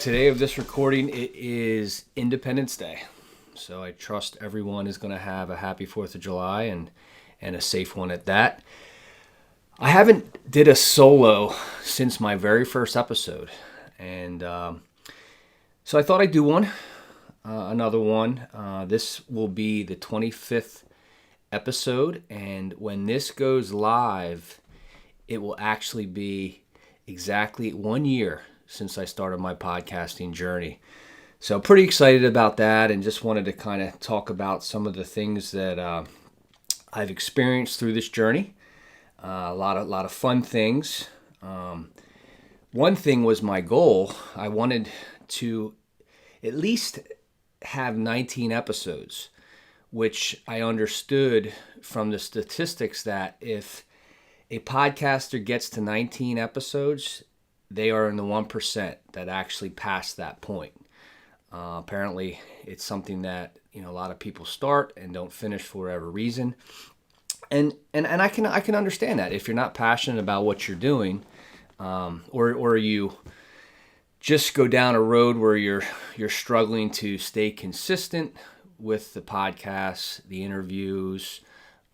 today of this recording, it is Independence Day. So I trust everyone is going to have a happy 4th of July and a safe one at that. I haven't did a solo since my very first episode. And so I thought I'd do another one. This will be the 25th episode. And when this goes live, it will actually be exactly 1 year since I started my podcasting journey. So pretty excited about that, and just wanted to kind of talk about some of the things that I've experienced through this journey. A lot of fun things. One thing was my goal. I wanted to at least have 19 episodes, which I understood from the statistics that if a podcaster gets to 19 episodes, they are in the 1% that actually pass that point. Apparently, it's something that a lot of people start and don't finish for whatever reason, and I can understand that if you're not passionate about what you're doing, or you just go down a road where you're struggling to stay consistent with the podcasts, the interviews,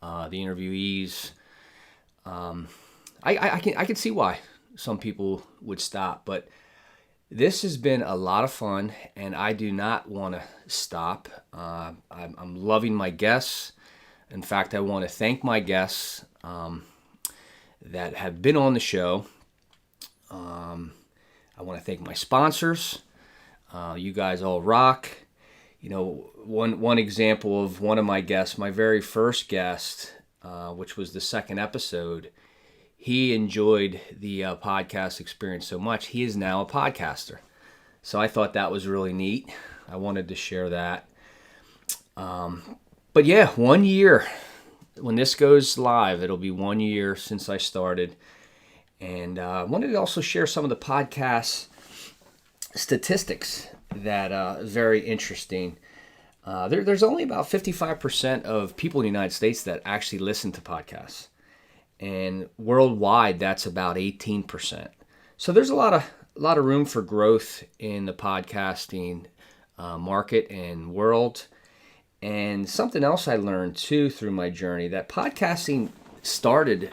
the interviewees. I can see why some people would stop, but this has been a lot of fun, and I do not want to stop. I'm loving my guests. In fact, I want to thank my guests that have been on the show. I want to thank my sponsors. You guys all rock. One example of one of my guests, my very first guest, which was the second episode, he enjoyed the podcast experience so much, he is now a podcaster. So I thought that was really neat. I wanted to share that. But yeah, 1 year. When this goes live, it'll be 1 year since I started. And I wanted to also share some of the podcast statistics that is very interesting. There's only about 55% of people in the United States that actually listen to podcasts. And worldwide, that's about 18%. So there's a lot of room for growth in the podcasting market and world. And something else I learned too through my journey, that podcasting started,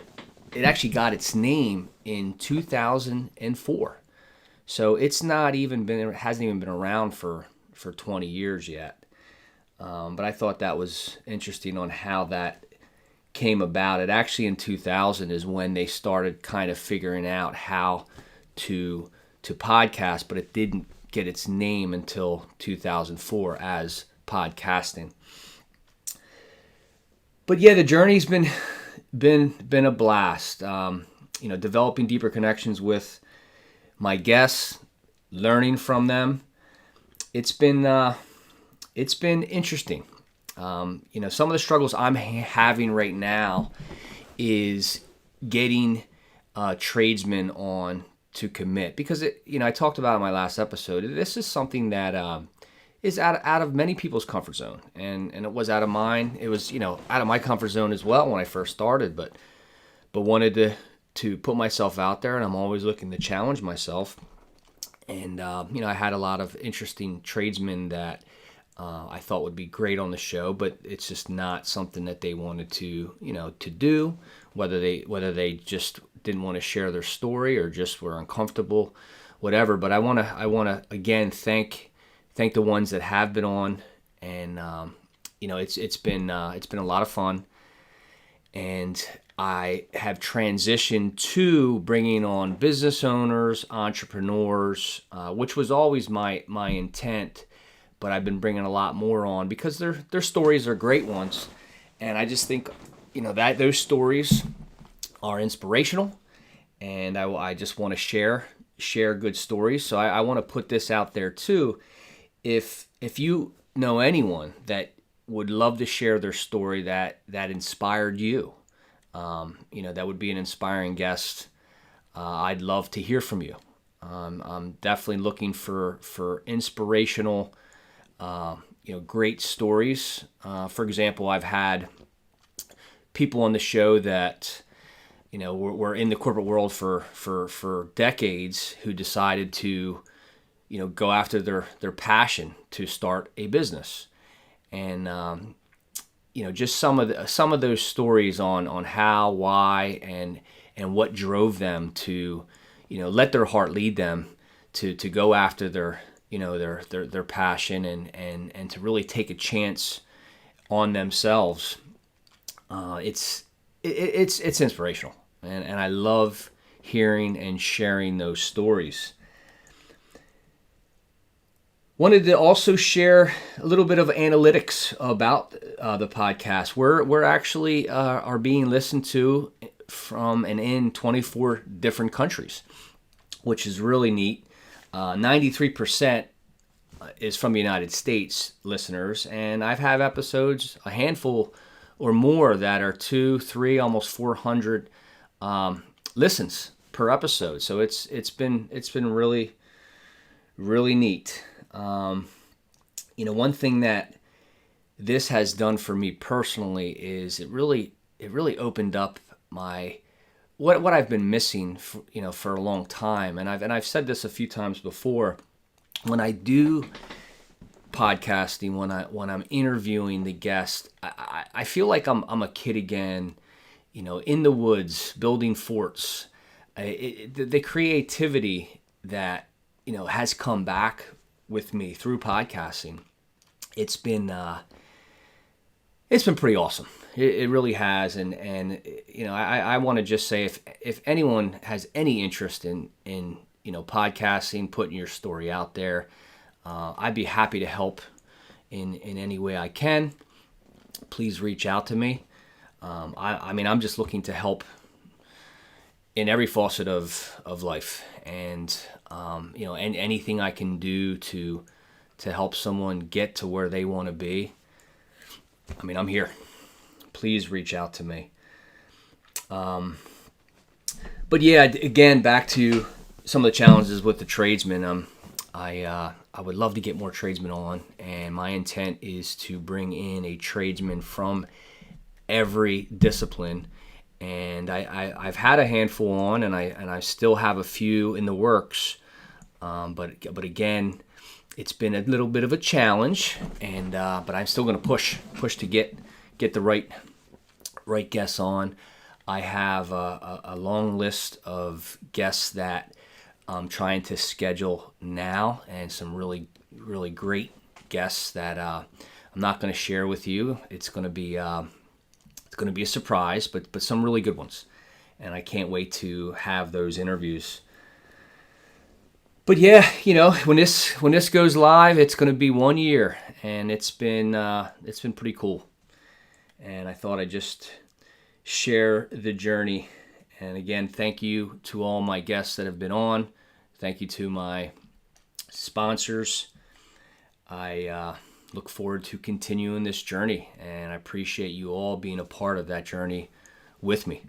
it actually got its name in 2004. So it hasn't even been around for 20 years yet. But I thought that was interesting on how that came about. It actually in 2000 is when they started kind of figuring out how to podcast, but it didn't get its name until 2004 as podcasting. But yeah, the journey's been a blast. Developing deeper connections with my guests, learning from them. It's been interesting. Some of the struggles I'm having right now is getting tradesmen on to commit, because I talked about in my last episode. This is something that is out of many people's comfort zone, and it was out of mine. It was out of my comfort zone as well when I first started, but wanted to put myself out there, and I'm always looking to challenge myself. And I had a lot of interesting tradesmen that I thought would be great on the show, but it's just not something that they wanted to do, whether they just didn't want to share their story or just were uncomfortable, whatever. But I want to again thank the ones that have been on, and it's been a lot of fun, and I have transitioned to bringing on business owners, entrepreneurs, which was always my intent. But I've been bringing a lot more on because their stories are great ones, and I just think that those stories are inspirational, and I just want to share good stories. So I want to put this out there too. If you know anyone that would love to share their story that inspired you, that would be an inspiring guest. I'd love to hear from you. I'm definitely looking for inspirational. Great stories. For example, I've had people on the show that, were in the corporate world for decades, who decided to go after their passion to start a business. And just some of those stories on how, why, and what drove them to let their heart lead them to go after their passion and to really take a chance on themselves. It's inspirational, and I love hearing and sharing those stories. Wanted to also share a little bit of analytics about the podcast. We're actually are being listened to from and in 24 different countries, which is really neat. 93% is from the United States listeners, and I've had episodes, a handful or more, that are 2, 3, almost 400 listens per episode. So it's been really, really neat. One thing that this has done for me personally is it really opened up my what I've been missing for a long time. And I've said this a few times before. When I do podcasting, when I'm interviewing the guest, I feel like I'm a kid again, in the woods building forts. The creativity that has come back with me through podcasting, it's been pretty awesome. It really has, and I want to just say, if anyone has any interest in podcasting, putting your story out there, I'd be happy to help in any way I can. Please reach out to me. I'm just looking to help in every facet of life, and and anything I can do to help someone get to where they want to be. I'm here. Please reach out to me. But yeah, again, back to some of the challenges with the tradesmen. I would love to get more tradesmen on, and my intent is to bring in a tradesman from every discipline. And I've had a handful on, and I still have a few in the works. But again, it's been a little bit of a challenge, and but I'm still going to push to get the right guests on. I have a long list of guests that I'm trying to schedule now, and some really, really great guests that I'm not going to share with you. It's going to be a surprise, but some really good ones, and I can't wait to have those interviews. But yeah, when this goes live, it's going to be 1 year, and it's been pretty cool. And I thought I'd just share the journey. And again, thank you to all my guests that have been on. Thank you to my sponsors. I look forward to continuing this journey, and I appreciate you all being a part of that journey with me.